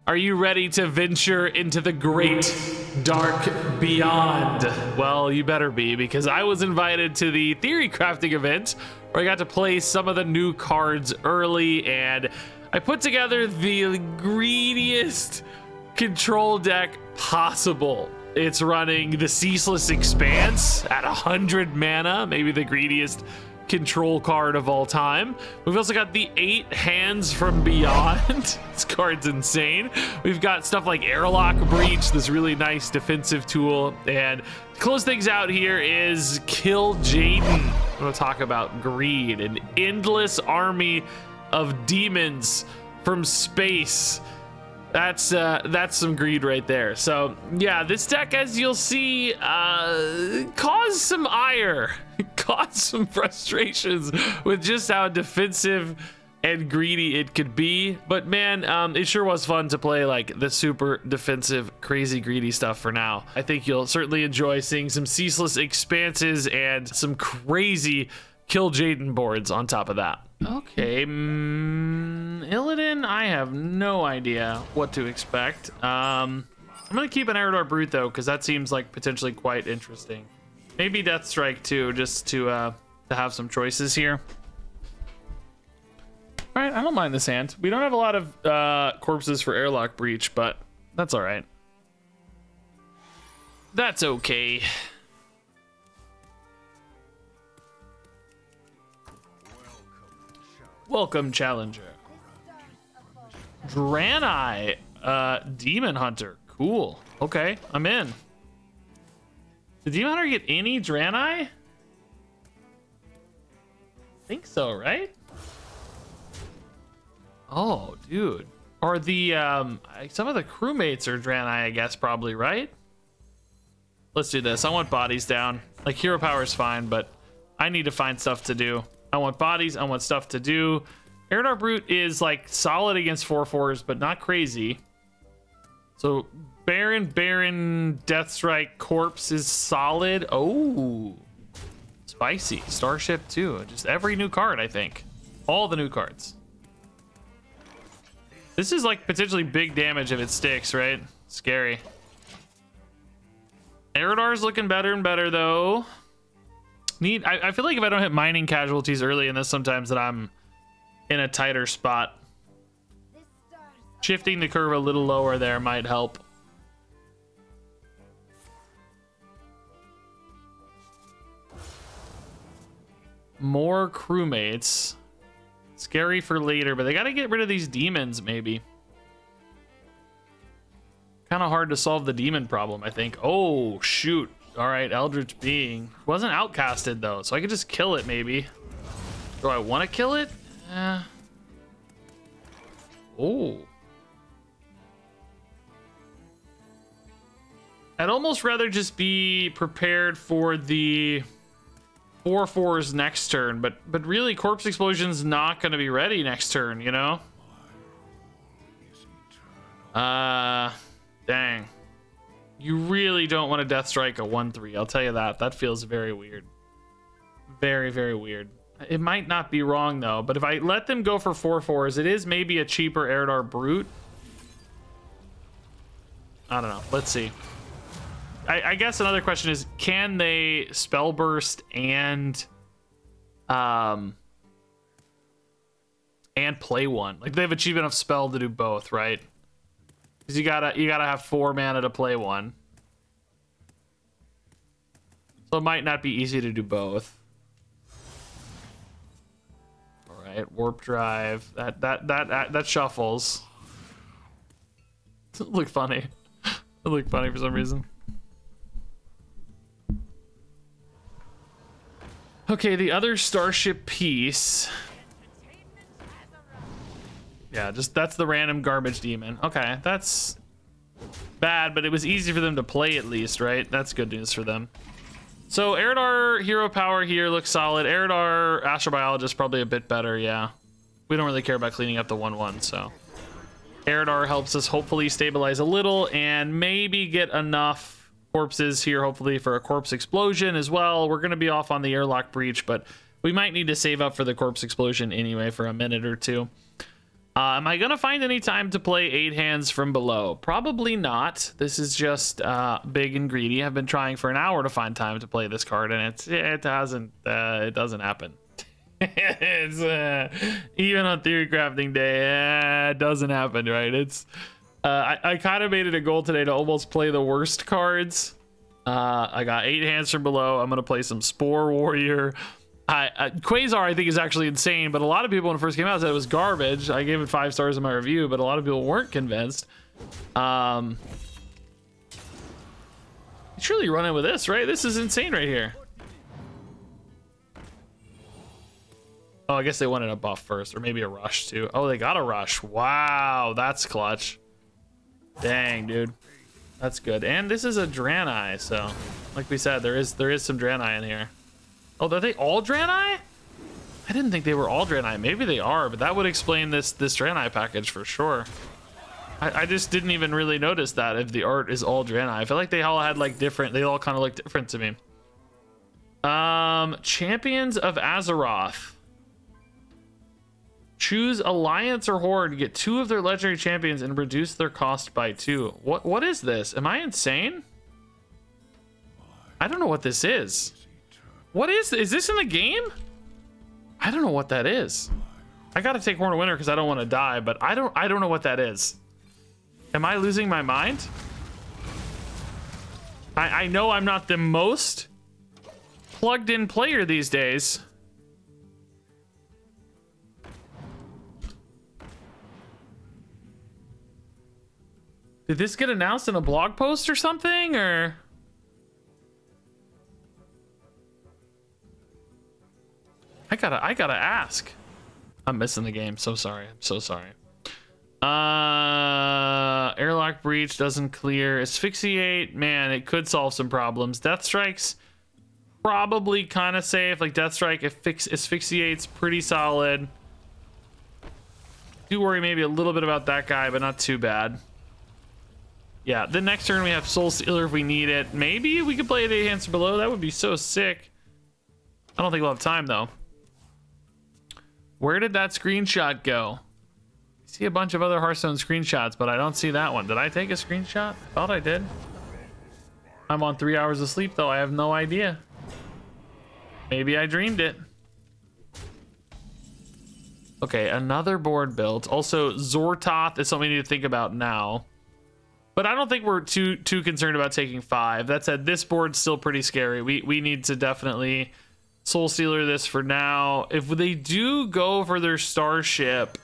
Are you ready to venture into the great dark beyond? Well, you better be, because I was invited to the Theorycrafting event where I got to play some of the new cards early, and I put together the greediest control deck possible. It's running the Ceaseless Expanse at 100 mana, maybe the greediest control card of all time. We've also got the 8 Hands from Beyond. This card's insane. We've got stuff like Airlock Breach, this really nice defensive tool. And to close things out here is Kil'jaeden. I'm gonna talk about greed, an endless army of demons from space. That's some greed right there. So yeah, this deck, as you'll see, caused some ire, caused some frustrations with just how defensive and greedy it could be. But man, it sure was fun to play like the super defensive, crazy greedy stuff for now. I think you'll certainly enjoy seeing some Ceaseless Expanses and some crazy Kil'jaeden boards on top of that. Okay, Illidan, I have no idea what to expect. I'm gonna keep an Eridor Brute though, because that seems like potentially quite interesting. Maybe Death Strike too, just to have some choices here. All right, I don't mind this hand. We don't have a lot of corpses for Airlock Breach, but that's all right. That's okay. Welcome, challenger. Draenei, Demon Hunter. Cool. Okay, I'm in. Did Demon Hunter get any Draenei? I think so, right? Oh, dude. Or the, some of the crewmates are Draenei, I guess, probably, right? Let's do this. I want bodies down. Like, hero power is fine, but I need to find stuff to do. I want bodies, I want stuff to do. Eridor Brute is like solid against 4/4s, but not crazy. So Baron, Death Strike, Corpse is solid. Oh, spicy. Starship too. Just every new card, I think. All the new cards. This is like potentially big damage if it sticks, right? Scary. Eridor's looking better and better though. I feel like if I don't hit mining casualties early in this, sometimes that I'm in a tighter spot. Shifting the curve a little lower there might help. More crewmates. Scary for later, but they got to get rid of these demons maybe. Kind of hard to solve the demon problem, I think. Oh, shoot. All right, Eldritch Being. Wasn't outcasted though, so I could just kill it maybe. Do I want to kill it? Oh. I'd almost rather just be prepared for the 4/4s next turn, but really Corpse Explosion's not going to be ready next turn, you know? Dang. You really don't want to Death Strike a 1/3. I'll tell you that. That feels very weird. Very, very weird. It might not be wrong, though. But if I let them go for 4/4s, it is maybe a cheaper Eridor Brute. I don't know. Let's see. I guess another question is, can they Spell Burst and play one? Like, they have a cheap enough spell to do both, right? Because you gotta have 4 mana to play one. So it might not be easy to do both. All right, Warp Drive. That shuffles. It looked funny. It looked funny for some reason. Okay, the other Starship piece. Yeah, just that's the random garbage demon. Okay, that's bad, but it was easy for them to play at least, right? That's good news for them. So Eridor hero power here looks solid. Eridor Astrobiologist probably a bit better, yeah. We don't really care about cleaning up the 1/1, so. Eridor helps us hopefully stabilize a little and maybe get enough corpses here, hopefully, for a Corpse Explosion as well. We're going to be off on the Airlock Breach, but we might need to save up for the Corpse Explosion anyway for a minute or two. Am I gonna find any time to play 8 hands from below? Probably not. This is just big and greedy. I've been trying for an hour to find time to play this card, and it doesn't happen. It's even on theory crafting day, it doesn't happen, right? It's I kind of made it a goal today to almost play the worst cards. I got 8 hands from below. I'm gonna play some Spore Warrior. Quasar I think is actually insane, but a lot of people when it first came out said it was garbage. I gave it 5 stars in my review, but a lot of people weren't convinced. You surely run in with this, right? This is insane right here. Oh, I guess they wanted a buff first, or maybe a rush too. Oh, they got a rush. Wow, that's clutch. Dang, dude, that's good. And this is a Draenei, so like we said, there is some Draenei in here. Oh, are they all Draenei? I didn't think they were all Draenei. Maybe they are, but that would explain this Draenei package for sure. I just didn't even really notice that if the art is all Draenei. I feel like they all had like different, they all kind of look different to me. Champions of Azeroth. Choose Alliance or Horde, get 2 of their legendary champions and reduce their cost by 2. What is this? Am I insane? I don't know what this is. What is this in the game? I don't know what that is. I gotta take Horn of Winter because I don't want to die, but I don't know what that is. Am I losing my mind? I know I'm not the most plugged in player these days. Did this get announced in a blog post or something, or? I gotta ask. I'm missing the game. So sorry. I'm so sorry. Airlock breach doesn't clear. Asphyxiate, man, it could solve some problems. Death strike's probably kind of safe. Like Death Strike asphyxiate's pretty solid. Do worry maybe a little bit about that guy, but not too bad. Yeah, the next turn we have Soul Stealer if we need it. Maybe we could play it 8 hands below. That would be so sick. I don't think we'll have time though. Where did that screenshot go? I see a bunch of other Hearthstone screenshots, but I don't see that one. Did I take a screenshot? I thought I did. I'm on 3 hours of sleep though. I have no idea. Maybe I dreamed it. Okay, another board built. Also, Zortoth is something we need to think about now. But I don't think we're too concerned about taking 5. That said, this board's still pretty scary. We need to definitely Soul Stealer this for now. If they do go for their Starship,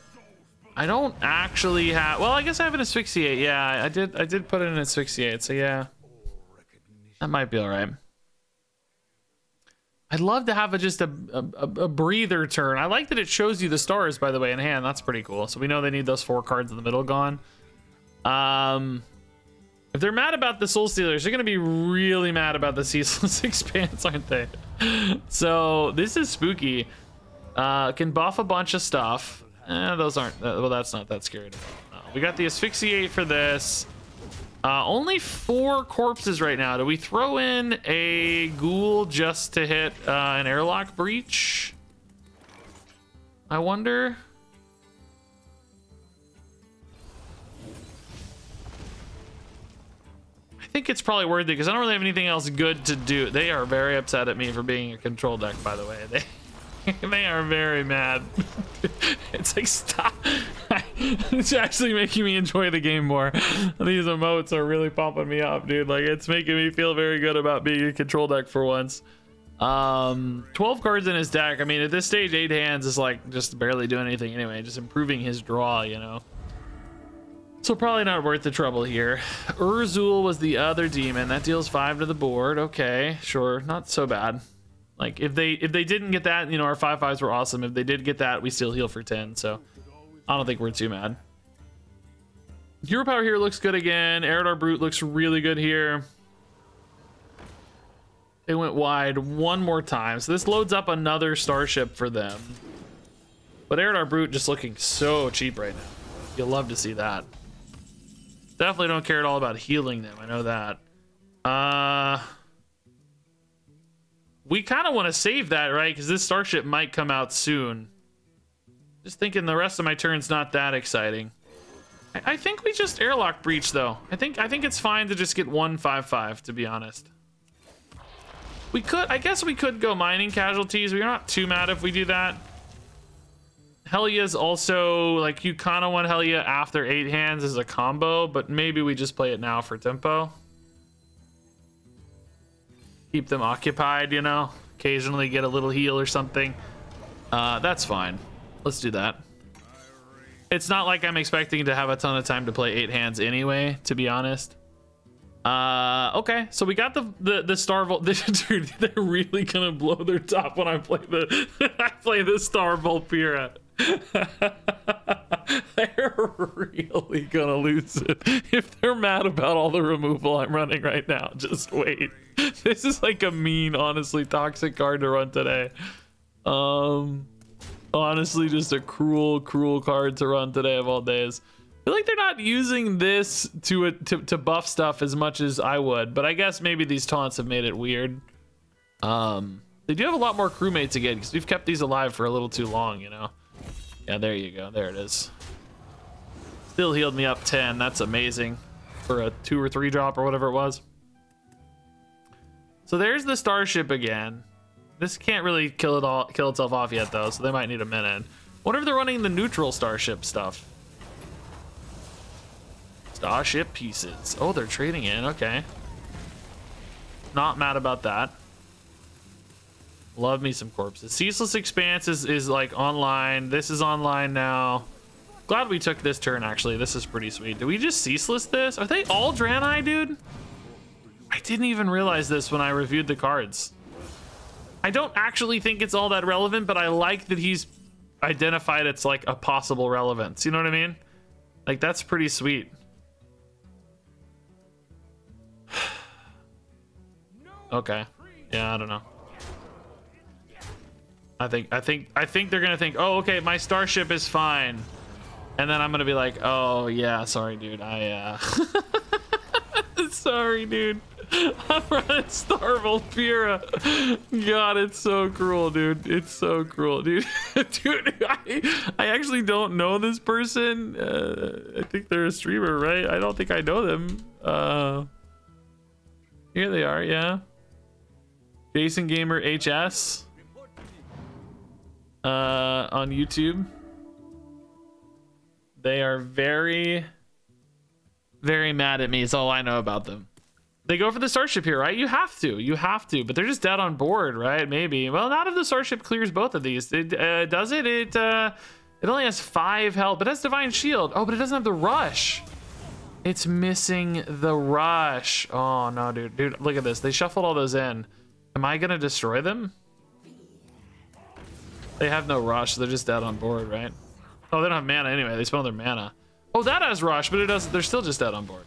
I don't actually have... Well, I guess I have an Asphyxiate. Yeah, I did put in an Asphyxiate, so yeah. That might be all right. I'd love to have just a breather turn. I like that it shows you the stars, by the way, in hand. That's pretty cool. So we know they need those 4 cards in the middle gone. If they're mad about the Soul Stealers, they're going to be really mad about the Ceaseless Expanse, aren't they? So this is spooky. Can buff a bunch of stuff. Those aren't... Well, that's not that scary. No. We got the Asphyxiate for this. Only 4 corpses right now. Do we throw in a Ghoul just to hit an Airlock Breach? I wonder... I think it's probably worth it because I don't really have anything else good to do. They are very upset at me for being a control deck, by the way. They are very mad. It's like, stop. It's actually making me enjoy the game more. These emotes are really pumping me up, dude. Like, it's making me feel very good about being a control deck for once. 12 cards in his deck. I mean, at this stage, 8 hands is like just barely doing anything anyway. Just improving his draw, you know. So probably not worth the trouble here. Urzul was the other demon. That deals 5 to the board. Okay, sure. Not so bad. Like, if they didn't get that, you know, our 5/5s were awesome. If they did get that, we still heal for 10. So I don't think we're too mad. Hero Power here looks good again. Eridar Brute looks really good here. They went wide one more time. So this loads up another Starship for them. But Eridar Brute just looking so cheap right now. You'll love to see that. Definitely don't care at all about healing them. I know that. We kind of want to save that, right? Because this Starship might come out soon. Just thinking the rest of my turn's not that exciting. I think we just airlock breach though. I think it's fine to just get 1/5/5, to be honest. I guess we could go mining casualties. We're not too mad if we do that. Helya's also like, you kind of want Helya after 8 hands as a combo, but maybe we just play it now for tempo. Keep them occupied, you know, occasionally get a little heal or something. That's fine. Let's do that. It's not like I'm expecting to have a ton of time to play 8 hands anyway, to be honest. Okay, so we got the Star Volt. Dude, they're really gonna blow their top when I play the Star Volpira. They're really gonna lose it if they're mad about all the removal I'm running right now. Just wait. This is like a mean, honestly toxic card to run today. Honestly, just a cruel card to run today of all days. I feel like they're not using this to buff stuff as much as I would, but I guess maybe these taunts have made it weird. They do have a lot more crewmates again because we've kept these alive for a little too long, you know. Yeah, there you go. There it is. Still healed me up 10. That's amazing for a 2 or 3 drop or whatever it was. So there's the starship again. This can't really kill itself off yet though, so they might need a minute. Wonder if they're running the neutral starship stuff. Starship pieces. Oh, they're trading in. Okay. Not mad about that. Love me some corpses. Ceaseless Expanse is like online. This is online now. Glad we took this turn, actually. This is pretty sweet. Did we just Ceaseless this? Are they all Draenei, dude? I didn't even realize this when I reviewed the cards. I don't actually think it's all that relevant, but I like that he's identified it's like a possible relevance. You know what I mean? Like, that's pretty sweet. Okay. Yeah, I don't know. I think they're gonna think, oh, okay, my starship is fine, and then I'm gonna be like, oh yeah, sorry, dude, sorry, dude, I'm running Star Volpira. God, it's so cruel, dude. It's so cruel, dude. Dude, I actually don't know this person. I think they're a streamer, right? I don't think I know them. Here they are, yeah. Jason Gamer HS. On YouTube. They are very, very mad at me. Is all I know about them. They go for the starship here, right? You have to, but they're just dead on board, right? Maybe. Well, not if the starship clears both of these. Does it? It only has 5 health, but it has divine shield. Oh, but it doesn't have the rush. It's missing the rush. Oh no, dude, look at this. They shuffled all those in. Am I gonna destroy them? They have no rush, so they're just dead on board, right? Oh, they don't have mana anyway. They spent all their mana. Oh, that has rush, but it doesn't. They're still just dead on board.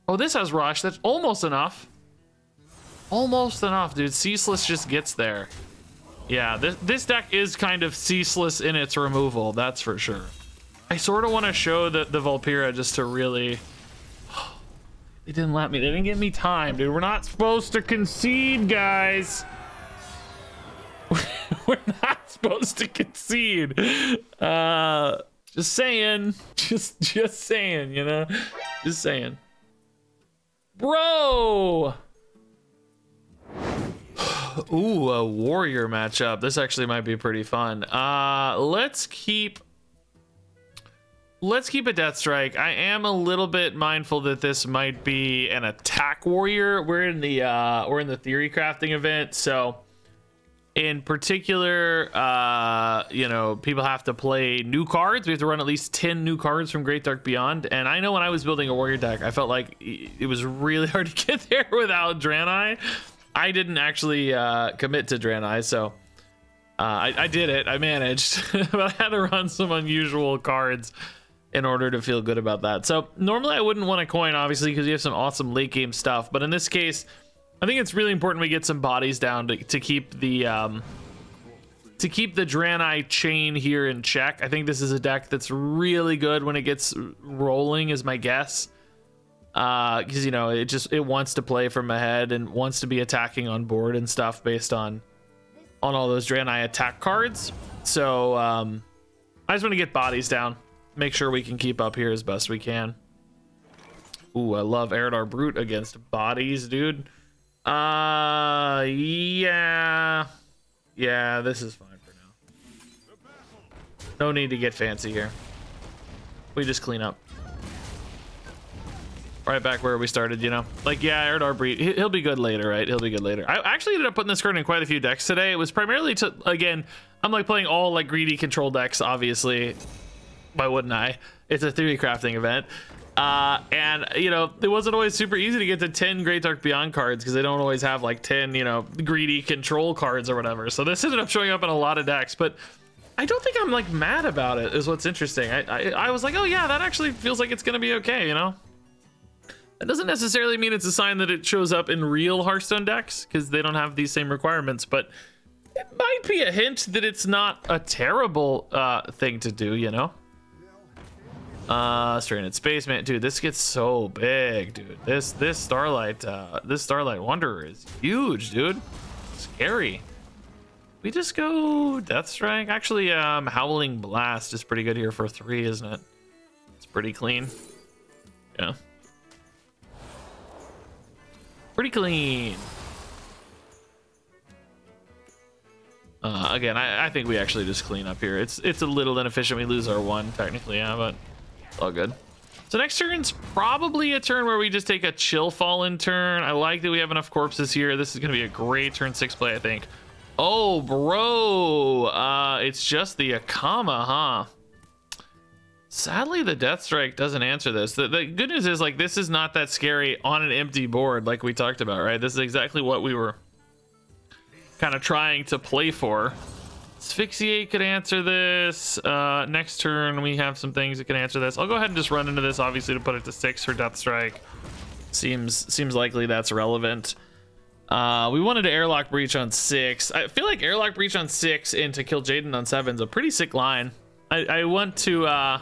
Oh, this has rush. That's almost enough. Almost enough, dude. Ceaseless just gets there. Yeah, this deck is kind of ceaseless in its removal. That's for sure. I sort of want to show the Volpira just to really... They didn't let me. They didn't give me time, dude. We're not supposed to concede, guys. We're not supposed to concede. Just saying. Just saying, you know? Just saying. Bro! Ooh, a warrior matchup. This actually might be pretty fun. Let's keep a Death Strike. I am a little bit mindful that this might be an attack warrior. We're in the Theorycrafting event, so in particular, you know, people have to play new cards. We have to run at least 10 new cards from Great Dark Beyond. And I know when I was building a warrior deck, I felt like it was really hard to get there without Draenei. I didn't actually commit to Draenei, so I did it. I managed, but I had to run some unusual cards in order to feel good about that. So normally I wouldn't want a coin, obviously, because you have some awesome late game stuff. But in this case, I think it's really important we get some bodies down to keep the Draenei chain here in check. I think this is a deck that's really good when it gets rolling, is my guess. Because, you know, it wants to play from ahead and wants to be attacking on board and stuff based on all those Draenei attack cards. So I just want to get bodies down. Make sure we can keep up here as best we can. Ooh, I love Eridar Brute against bodies, dude. Yeah. Yeah, this is fine for now. No need to get fancy here. We just clean up. Right back where we started, you know? Like, yeah, Eridar Brute, he'll be good later, right? He'll be good later. I actually ended up putting this card in quite a few decks today. It was primarily to, again, I'm like playing all like greedy control decks, obviously. Why wouldn't I? It's a theory crafting event. And you know, it wasn't always super easy to get to 10 Great Dark Beyond cards because they don't always have like 10, you know, greedy control cards or whatever. So this ended up showing up in a lot of decks, but I don't think I'm like mad about it is what's interesting. I was like, oh yeah, that actually feels like it's gonna be okay, you know? That doesn't necessarily mean it's a sign that it shows up in real Hearthstone decks because they don't have these same requirements, but it might be a hint that it's not a terrible thing to do, you know? Stranded Space Man, dude, this gets so big, dude. This Starlight Wanderer is huge, dude. Scary. We just go Death Strike. Actually, Howling Blast is pretty good here for 3, isn't it? It's pretty clean. Yeah. Pretty clean. Again, I think we actually just clean up here. It's a little inefficient. We lose our 1 technically, yeah, but it's all good. So next turn's probably a turn where we just take a chill fallen turn. I like that we have enough corpses here. This is gonna be a great turn 6 play, I think. Oh, bro, it's just the Akama, huh? Sadly, the Death Strike doesn't answer this. The good news is, like, this is not that scary on an empty board like we talked about, right? This is exactly what we were kind of trying to play for. Asphyxiate could answer this. Next turn, we have some things that can answer this. I'll go ahead and just run into this, obviously, to put it to 6 for Death Strike. Seems likely that's relevant. We wanted to Airlock Breach on 6. I feel like Airlock Breach on 6 into Kil'jaeden on 7 is a pretty sick line. I want to...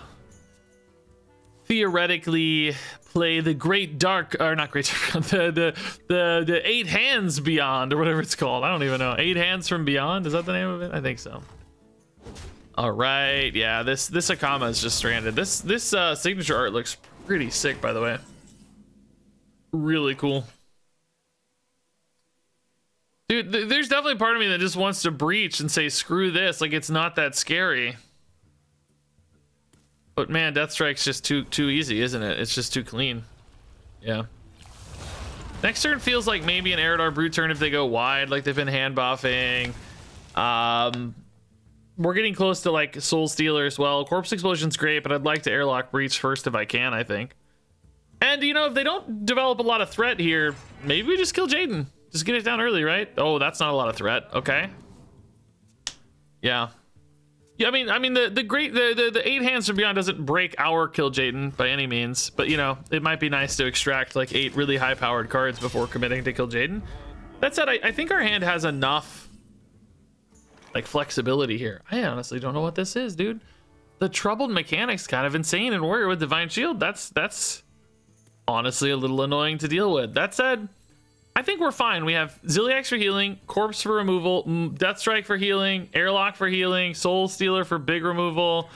theoretically play the Great Dark, or not Great Dark, the 8 Hands Beyond, or whatever it's called. I don't even know. 8 Hands from Beyond, is that the name of it? I think so. All right, yeah, this Akama is just stranded. This signature art looks pretty sick, by the way. Really cool. Dude, there's definitely a part of me that just wants to breach and say, screw this, like it's not that scary. But man, Death Strike's just too easy, isn't it? It's just too clean. Yeah. Next turn feels like maybe an Eridar Brute turn if they go wide, like they've been hand buffing. We're getting close to like Soul Stealer as well. Corpse Explosion's great, but I'd like to Airlock Breach first if I can, I think. And you know, if they don't develop a lot of threat here, maybe we just kill Jaden. Just get it down early, right? Oh, that's not a lot of threat. Okay. Yeah. Yeah, I mean the 8 Hands from Beyond doesn't break our Kil'jaeden by any means, but you know, it might be nice to extract like 8 really high powered cards before committing to Kil'jaeden. That said, I think our hand has enough like flexibility here. I honestly don't know what this is, dude. The Troubled Mechanic's kind of insane in Warrior with Divine Shield. That's honestly a little annoying to deal with. That said, I think we're fine. We have Ziliax for healing, Corpse for removal, Death Strike for healing, Airlock for healing, Soul Stealer for big removal,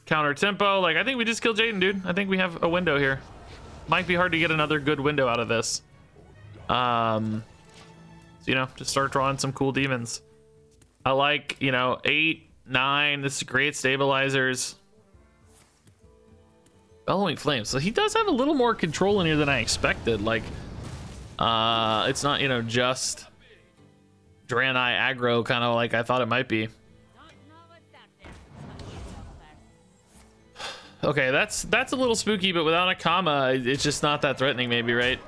counter tempo. Like, I think we just killed Jaden, dude. I think we have a window here. Might be hard to get another good window out of this. So, you know, just start drawing some cool demons. I like, you know, 8, 9. This is great stabilizers. Bellowing Flames. So he does have a little more control in here than I expected. Like, it's not, you know, just Draenei aggro kind of like I thought it might be. Okay, that's a little spooky, but without a comma, it's just not that threatening, maybe, right?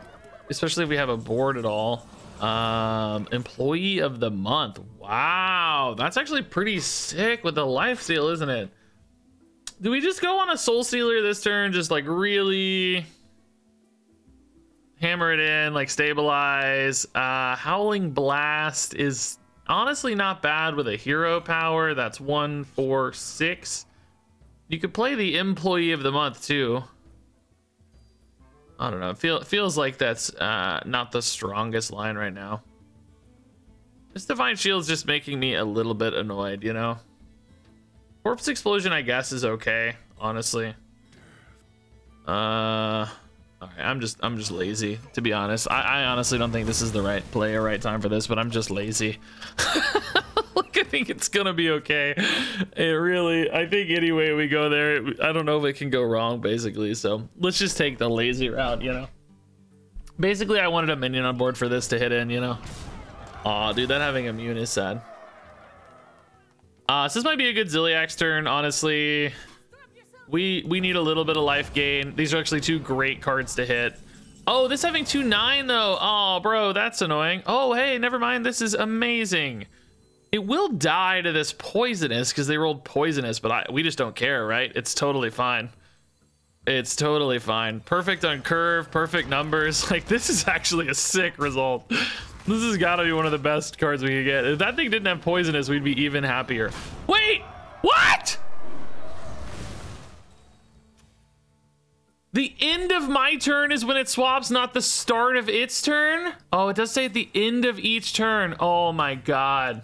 Especially if we have a board at all. Employee of the month. Wow, that's actually pretty sick with the lifesteal, isn't it? Do we just go on a Soul Stealer this turn, just like really hammer it in, like stabilize? Howling Blast is honestly not bad with a hero power. That's 1, 4, 6. You could play the Employee of the Month too. I don't know. Feels like that's not the strongest line right now. This Divine Shield's just making me a little bit annoyed, you know? Corpse Explosion, I guess, is okay, honestly. All right, I'm just lazy, to be honest. I honestly don't think this is the right play or right time for this, but I'm just lazy. Like, I think it's gonna be okay. I think any way we go there, I don't know if it can go wrong, basically. So let's just take the lazy route, you know. Basically, I wanted a minion on board for this to hit in, you know. Aw, dude, that having immune is sad. So this might be a good Ziliax turn, honestly. We need a little bit of life gain. These are actually two great cards to hit. Oh, this having 2/9 though. Oh, bro, that's annoying. Oh, hey, never mind. This is amazing. It will die to this poisonous because they rolled poisonous, but we just don't care, right? It's totally fine. It's totally fine. Perfect on curve, perfect numbers. Like, this is actually a sick result. This has got to be one of the best cards we could get. If that thing didn't have poisonous, we'd be even happier. Wait, what? The end of my turn is when it swaps, not the start of its turn? Oh, it does say at the end of each turn. Oh my God.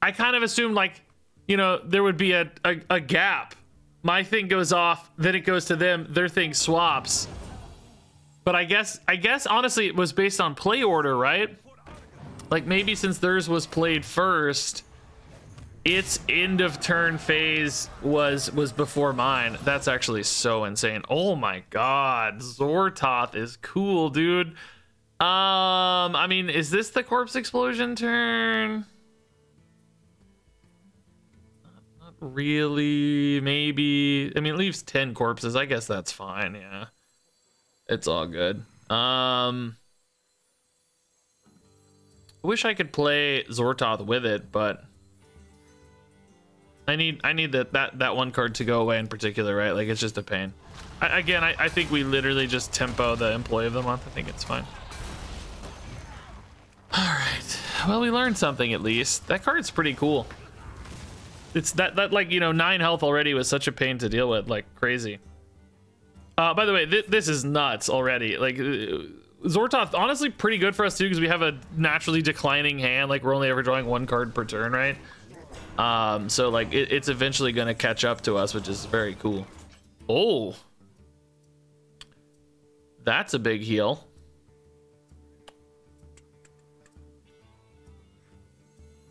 I kind of assumed, like, you know, there would be a gap. My thing goes off, then it goes to them, their thing swaps. But I guess honestly it was based on play order, right? Like, maybe since theirs was played first, its end of turn phase was before mine. That's actually so insane. Oh my God, Zortoth is cool, dude. I mean, is this the Corpse Explosion turn? Not really, maybe. I mean, it leaves 10 corpses. I guess that's fine, yeah. It's all good. I wish I could play Zortoth with it, but I need that one card to go away in particular, right? Like, it's just a pain. I think we literally just tempo the Employee of the Month. I think it's fine. All right. Well, we learned something at least. That card's pretty cool. It's that like, you know, 9 health already was such a pain to deal with, like crazy. By the way, this is nuts already. Like, Zortoth, honestly, pretty good for us too, because we have a naturally declining hand. Like, we're only ever drawing 1 card per turn, right? So like it's eventually gonna catch up to us, which is very cool. Oh, that's a big heal.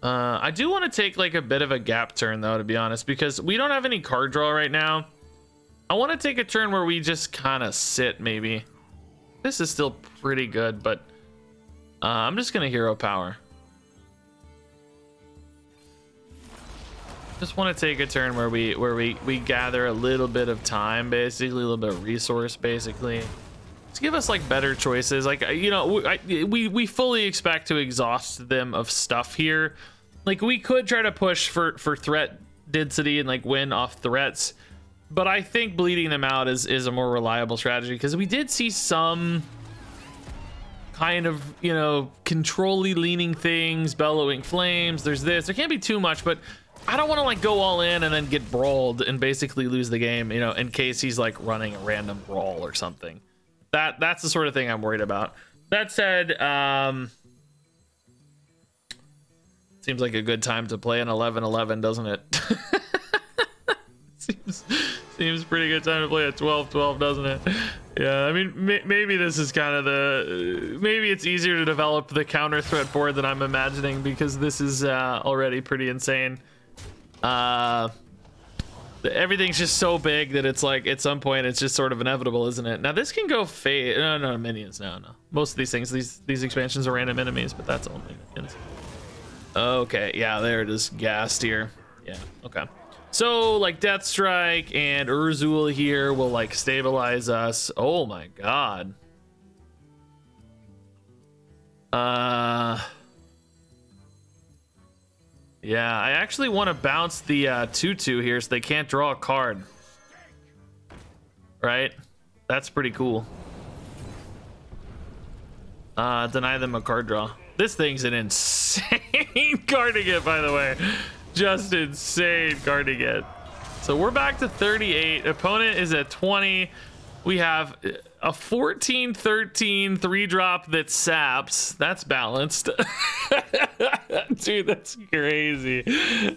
I do want to take like a bit of a gap turn though, to be honest, because we don't have any card draw right now. I want to take a turn where we just kind of sit, maybe. This is still pretty good, but I'm just gonna hero power. Just want to take a turn where we gather a little bit of time, basically a little bit of resource, basically, to give us like better choices. Like, you know, we fully expect to exhaust them of stuff here. Like, we could try to push for threat density and like win off threats, but I think bleeding them out is a more reliable strategy, because we did see some kind of, you know, control-y leaning things, bellowing flames. There's this. There can't be too much, but I don't want to like go all in and then get brawled and basically lose the game, you know, in case he's like running a random brawl or something. That's the sort of thing I'm worried about. That said, seems like a good time to play an 11-11, doesn't it? seems pretty good time to play a 12-12, doesn't it? Yeah, I mean, maybe this is kind of maybe it's easier to develop the counter threat board than I'm imagining, because this is already pretty insane. Everything's just so big that it's like at some point it's just sort of inevitable, isn't it? Now this can go fade. No, minions. No. Most of these things, these expansions are random enemies, but that's only minions. Okay, yeah, there it is, gassed here. Yeah, okay. So like Death Strike and Urzul here will like stabilize us. Oh my God. Yeah, I actually want to bounce the 2/2 here so they can't draw a card. Right? That's pretty cool. Deny them a card draw. This thing's an insane card to get, by the way. Just insane card to get. So we're back to 38. Opponent is at 20. We have a 14-13 3-drop that saps. That's balanced. Dude, that's crazy.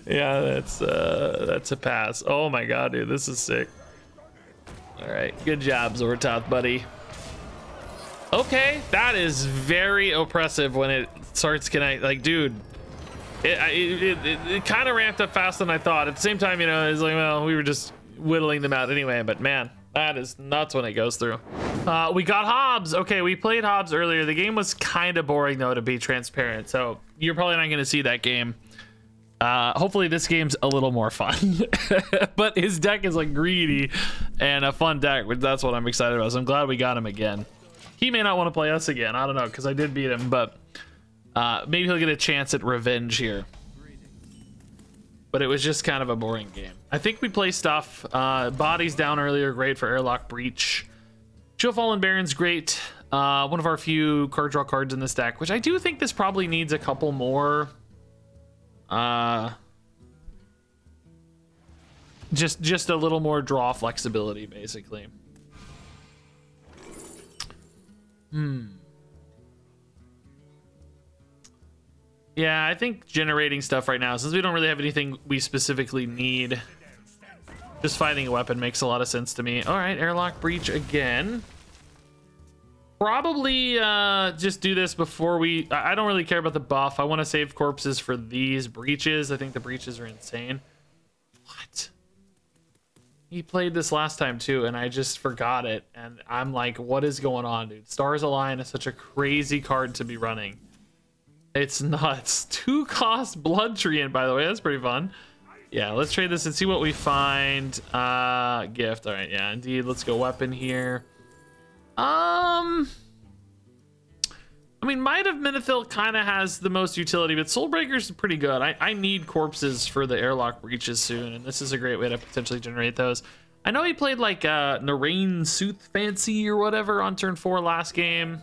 Yeah, that's a pass. Oh my god, dude, this is sick. All right, good job, Zortoth, buddy. Okay, that is very oppressive when it starts connect. Like, dude, it kind of ramped up faster than I thought. At the same time, you know, it's like, well, we were just whittling them out anyway. But man, that is nuts when it goes through. We got Hobbs. Okay, we played Hobbs earlier. The game was kind of boring though, to be transparent. So you're probably not going to see that game. Hopefully this game's a little more fun. But his deck is like greedy and a fun deck, which that's what I'm excited about. So I'm glad we got him again. He may not want to play us again. I don't know, because I did beat him, but maybe he'll get a chance at revenge here. But it was just kind of a boring game. I think we play stuff. Bodies down earlier, great for Airlock Breach. Chill Fallen Baron's great. One of our few card draw cards in this deck, which I do think this probably needs a couple more. Just a little more draw flexibility, basically. Yeah, I think generating stuff right now, since we don't really have anything we specifically need, just finding a weapon makes a lot of sense to me. All right, Airlock Breach again. Probably just do this before we... I don't really care about the buff. I want to save corpses for these breaches. I think the breaches are insane. What? He played this last time too, and I just forgot it. And I'm like, what is going on, dude? Stars Align is such a crazy card to be running. It's nuts. 2-cost Blood Treant, by the way. That's pretty fun. Yeah, let's trade this and see what we find. Gift. All right, yeah, indeed. Let's go weapon here. I mean, Might of Menethil kind of has the most utility, but Soulbreaker's is pretty good. I need corpses for the Airlock Breaches soon, and this is a great way to potentially generate those. I know he played like Narain Sooth Fancy or whatever on turn 4 last game.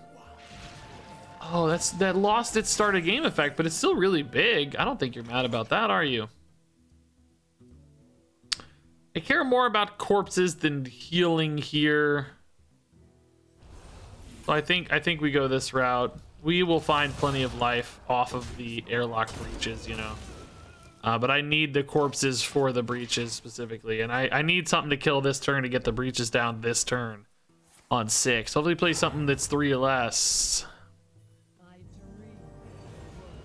Oh, that lost its start of game effect, but it's still really big. I don't think you're mad about that, are you? I care more about corpses than healing here. So I think we go this route. We will find plenty of life off of the Airlock Breaches, you know. But I need the corpses for the breaches specifically, and I need something to kill this turn to get the breaches down this turn on 6. Hopefully play something that's 3 or less.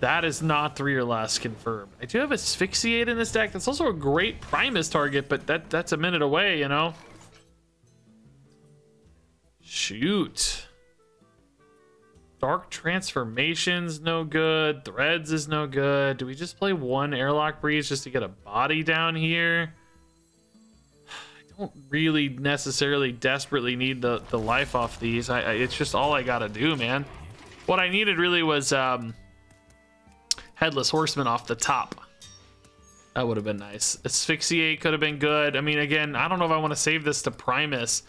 That is not 3 or less confirmed. I do have Asphyxiate in this deck. That's also a great Primus target, but that's a minute away, you know. Shoot. Dark Transformation's no good. Threads is no good. Do we just play one Airlock Breach just to get a body down here? I don't really necessarily desperately need the life off these. It's just all I gotta do, man. What I needed really was Headless Horseman off the top. That would have been nice. Asphyxiate could have been good. I mean, again, I don't know if I want to save this to Primus.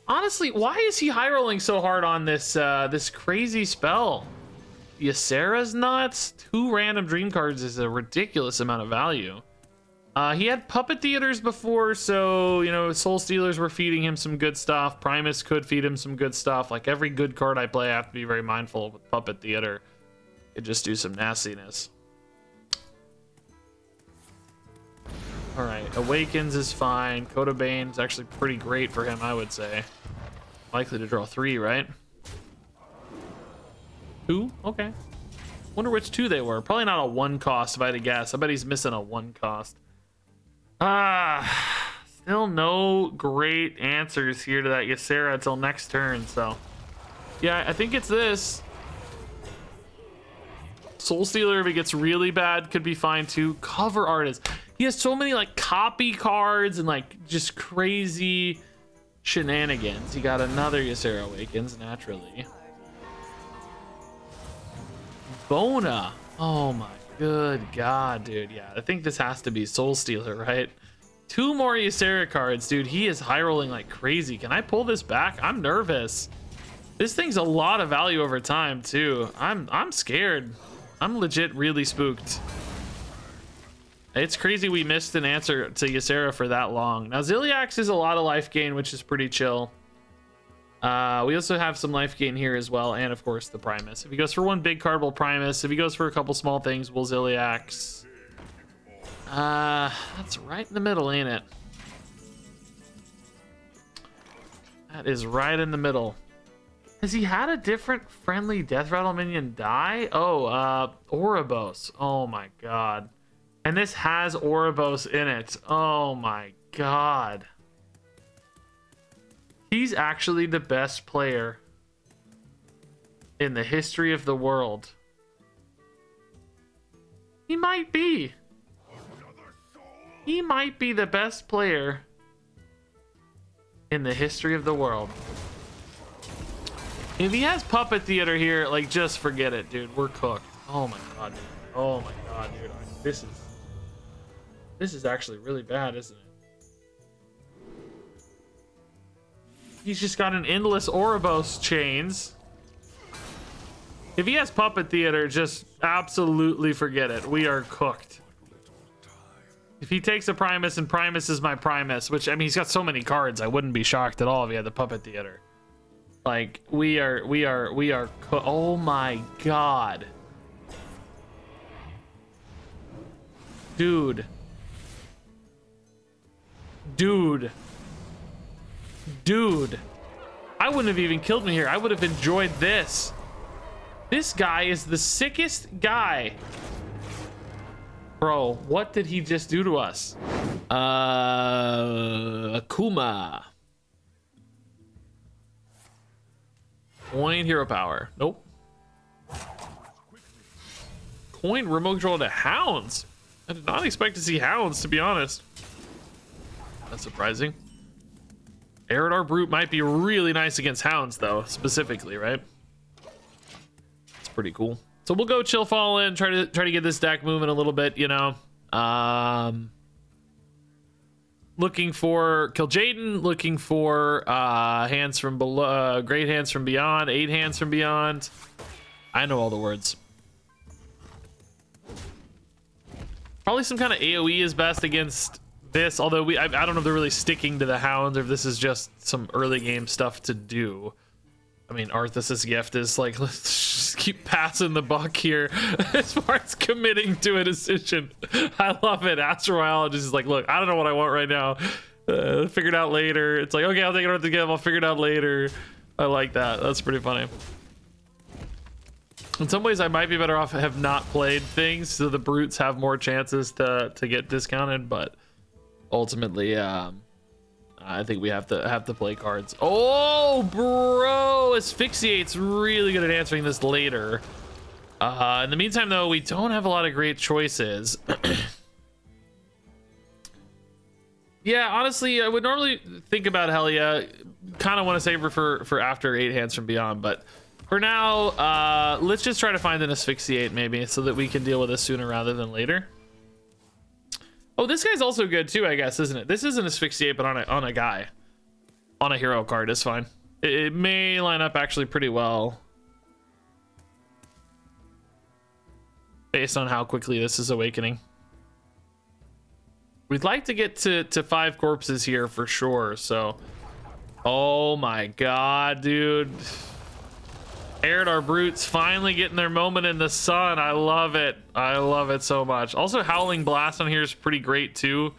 Honestly, why is he high rolling so hard on this this crazy spell? Ysera's nuts. 2 random dream cards is a ridiculous amount of value. He had Puppet Theaters before, so you know, Soul Stealers were feeding him some good stuff. Primus could feed him some good stuff. Like every good card I play, I have to be very mindful with Puppet Theater. It just do some nastiness. All right, Awakens is fine. Coat of Bane is actually pretty great for him, I would say. Likely to draw 3, right? 2? Okay. Wonder which 2 they were. Probably not a 1-cost if I had to guess. I bet he's missing a 1-cost. Still no great answers here to that Ysera until next turn, so. Yeah, I think it's this. Soul Stealer, if it gets really bad, could be fine too. Cover Artist. He has so many like copy cards and like just crazy shenanigans. He got another Ysera Awakens naturally. Bona. Oh my good god, dude. Yeah, I think this has to be Soul Stealer, right? 2 more Ysera cards, dude. He is high rolling like crazy. Can I pull this back? I'm nervous. This thing's a lot of value over time too. I'm scared. I'm legit really spooked. It's crazy we missed an answer to Ysera for that long. Now, Ziliax is a lot of life gain, which is pretty chill. We also have some life gain here as well, and of course the Primus. If he goes for one big card, we'll Primus. If he goes for a couple small things, we'll Zilliax. That's right in the middle, ain't it? That is right in the middle. Has he had a different friendly Death Rattle minion die? Oh, Ouroboros. Oh my god. And this has Ouroboros in it. Oh my god. He's actually the best player in the history of the world. He might be. He might be the best player in the history of the world. If he has Puppet Theater here, like, just forget it, dude. We're cooked. Oh my god, dude. Oh my god, dude. This is actually really bad, isn't it? He's just got an endless Ouroboros chains. If he has Puppet Theater, just absolutely forget it. We are cooked. If he takes a Primus and Primus is my Primus, which, I mean, he's got so many cards, I wouldn't be shocked at all if he had the Puppet Theater. Like, we are oh my god. Dude. I wouldn't have even killed me here. I would have enjoyed this. This guy is the sickest guy. Bro, what did he just do to us? Akuma. Coin hero power. Nope. Coin remote control to Hounds. I did not expect to see Hounds, to be honest. That's surprising. Eridar Brute might be really nice against Hounds, though, specifically, right? It's pretty cool. So we'll go Chill Fallen, try to get this deck moving a little bit, you know. Looking for Kil'jaeden, looking for hands from below, great hands from beyond, 8 hands from beyond. I know all the words. Probably some kind of AoE is best against this, although I don't know if they're really sticking to the Hounds or if this is just some early game stuff to do. I mean, Arthas's gift is like, let's just keep passing the buck here as far as committing to a decision. I love it. Astrobiologist is like, look, I don't know what I want right now. Figure it out later. It's like, okay, I'll take it out the game. I'll figure it out later. I like that. That's pretty funny. In some ways, I might be better off have not played things so the brutes have more chances to get discounted, but ultimately, I think we have to play cards. Oh, bro, Asphyxiate's really good at answering this later. In the meantime, though, we don't have a lot of great choices. Yeah, honestly, I would normally think about Helia. Kind of want to save her for after 8 hands from beyond, but for now, let's just try to find an Asphyxiate maybe so that we can deal with this sooner rather than later. Oh, this guy's also good too, I guess, isn't it? This is an Asphyxiate, but on a guy. On a hero card is fine. It may line up actually pretty well. Based on how quickly this is awakening. We'd like to get to 5 corpses here for sure, so. Oh my god, dude. Eridar Brutes finally getting their moment in the sun. I love it. I love it so much. Also, Howling Blast on here is pretty great too.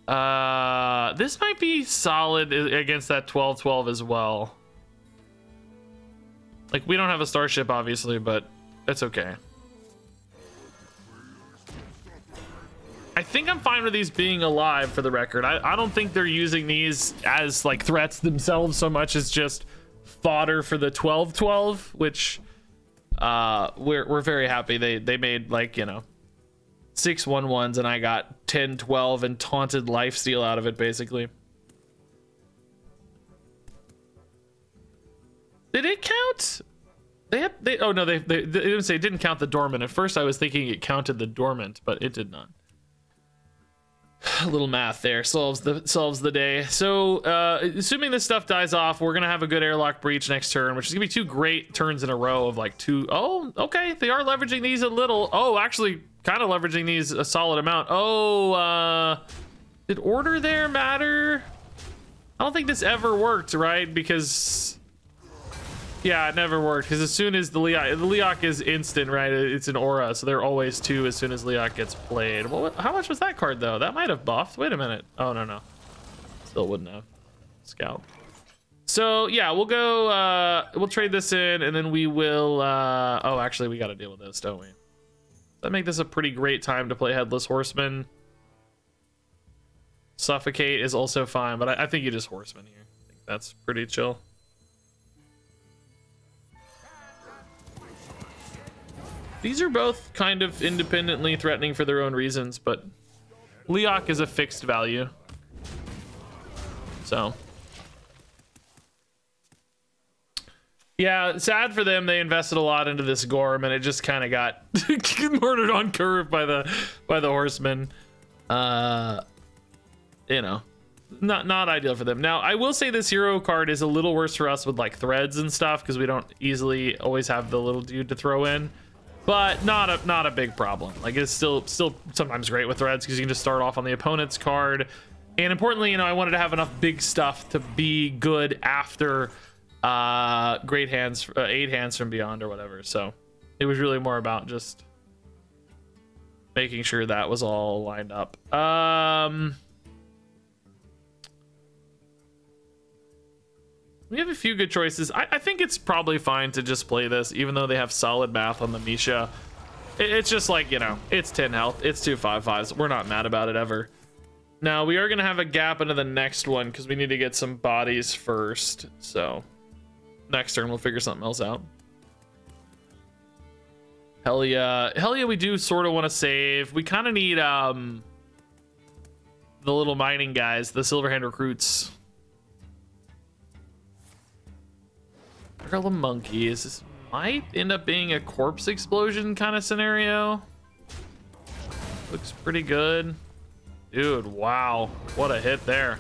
This might be solid against that 12-12 as well. Like, we don't have a starship, obviously, but that's okay. I think I'm fine with these being alive, for the record. I don't think they're using these as, like, threats themselves so much as just fodder for the 12-12, which we're very happy they made, like, you know, 6/1/1s and I got 10-12 and taunted lifesteal out of it basically. Did it count? Oh no, they didn't say it didn't count the dormant. At first I was thinking it counted the dormant, but it did not. A little math there solves the day. So assuming this stuff dies off, we're gonna have a good airlock breach next turn, which is gonna be 2 great turns in a row of like 2. Oh, okay, they are leveraging these a little. Oh, actually kind of leveraging these a solid amount. Oh, did order there matter? I don't think this ever worked, right? Because yeah, it never worked. Because as soon as the Leok is instant, right? It's an aura, so they're always 2 as soon as Leok gets played. Well, how much was that card though? That might have buffed. Wait a minute. Oh no. Still wouldn't have. Scout. So yeah, we'll go. We'll trade this in, and then we will. Oh, actually, we got to deal with this, don't we? That make this a pretty great time to play Headless Horseman. Suffocate is also fine, but I think you just Horseman here. I think that's pretty chill. These are both kind of independently threatening for their own reasons, but Leok is a fixed value. So yeah, sad for them. They invested a lot into this Gorm, and it just kind of got murdered on curve by the Horseman. You know, not ideal for them. Now, I will say this hero card is a little worse for us with like threads and stuff because we don't easily always have the little dude to throw in, but not a big problem. Like it's still sometimes great with threads because you can just start off on the opponent's card. And importantly, you know, I wanted to have enough big stuff to be good after great hands, 8 hands from beyond or whatever. So it was really more about just making sure that was all lined up. We have a few good choices. I think it's probably fine to just play this, even though they have solid math on the Misha. It's just like, you know, it's 10 health. It's 2 5/5s. We're not mad about it ever. Now, we are going to have a gap into the next one because we need to get some bodies first. So, next turn, we'll figure something else out. Hell yeah, we do sort of want to save. We kind of need the little mining guys, the Silverhand recruits. Where are the monkeys? This might end up being a corpse explosion kind of scenario. Looks pretty good. Dude, wow. What a hit there.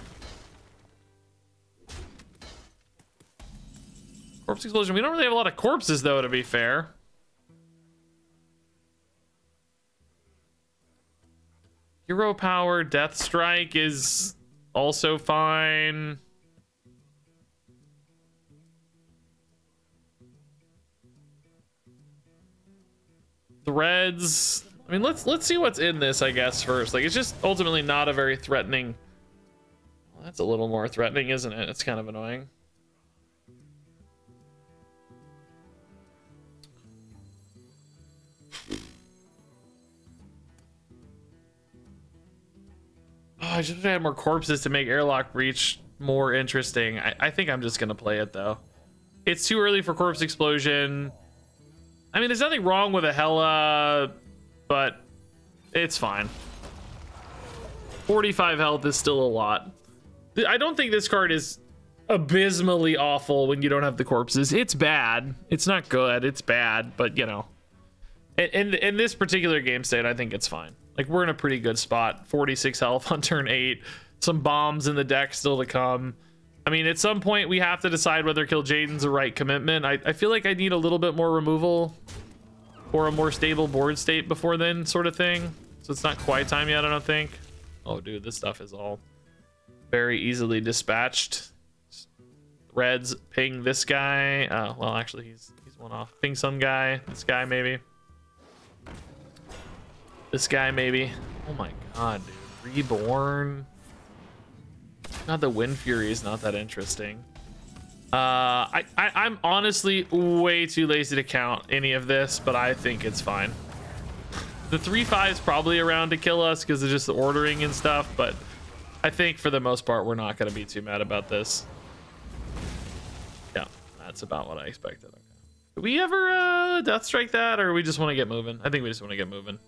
Corpse explosion. We don't really have a lot of corpses, though, to be fair. Hero power, Death Strike is also fine. Threads. I mean, let's see what's in this, I guess, first. Like, it's just ultimately not a very threatening. Well, that's a little more threatening, isn't it? It's kind of annoying. Oh, I should have had more corpses to make Airlock Breach more interesting. I think I'm just gonna play it though. It's too early for Corpse Explosion. I mean, there's nothing wrong with a Hela, but it's fine. 45 health is still a lot. I don't think this card is abysmally awful when you don't have the corpses. It's bad. It's not good. It's bad, but you know, in this particular game state, I think it's fine. Like, we're in a pretty good spot. 46 health on turn 8. Some bombs in the deck still to come. I mean, at some point, we have to decide whether Kil'jaeden's the right commitment. I feel like I need a little bit more removal or a more stable board state before then, sort of thing. So it's not quite time yet, I don't think. Oh, dude, this stuff is all very easily dispatched. Reds, ping this guy. Well, actually, he's one off. Ping some guy. This guy, maybe. This guy, maybe. Oh my god, dude. Reborn. God, the Wind Fury is not that interesting. I'm honestly way too lazy to count any of this, but I think it's fine. The 3/5 is probably around to kill us because of just the ordering and stuff, but I think for the most part, we're not going to be too mad about this. Yeah, that's about what I expected. Okay. Did we ever Death Strike that, or we just want to get moving? I think we just want to get moving.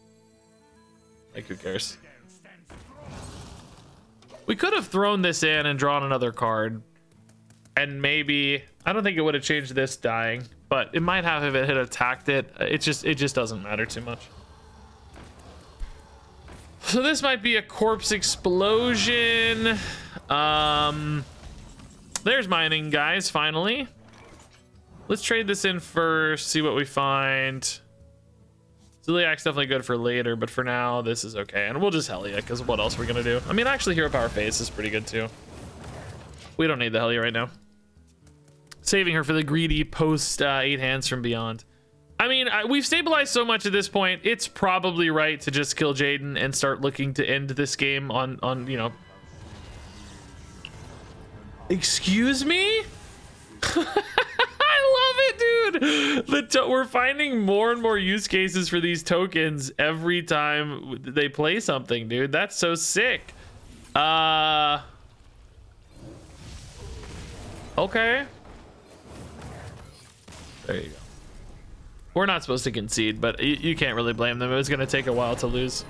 Like, who cares? We could have thrown this in and drawn another card. And maybe... I don't think it would have changed this dying. But it might have if it had attacked it. It just doesn't matter too much. So this might be a Corpse Explosion. There's mining, guys, finally. Let's trade this in first. See what we find. Ziliak's definitely good for later, but for now, this is okay. And we'll just Helia, because what else are we going to do? I mean, actually, Hero Power Face is pretty good, too. We don't need the Helly right now. Saving her for the greedy post 8 hands from beyond. I mean, we've stabilized so much at this point. It's probably right to just kill Kil'jaeden and start looking to end this game on you know. Excuse me? I love it, dude. We're finding more and more use cases for these tokens every time they play something, dude. That's so sick. Okay. There you go. We're not supposed to concede, but you can't really blame them. It was going to take a while to lose.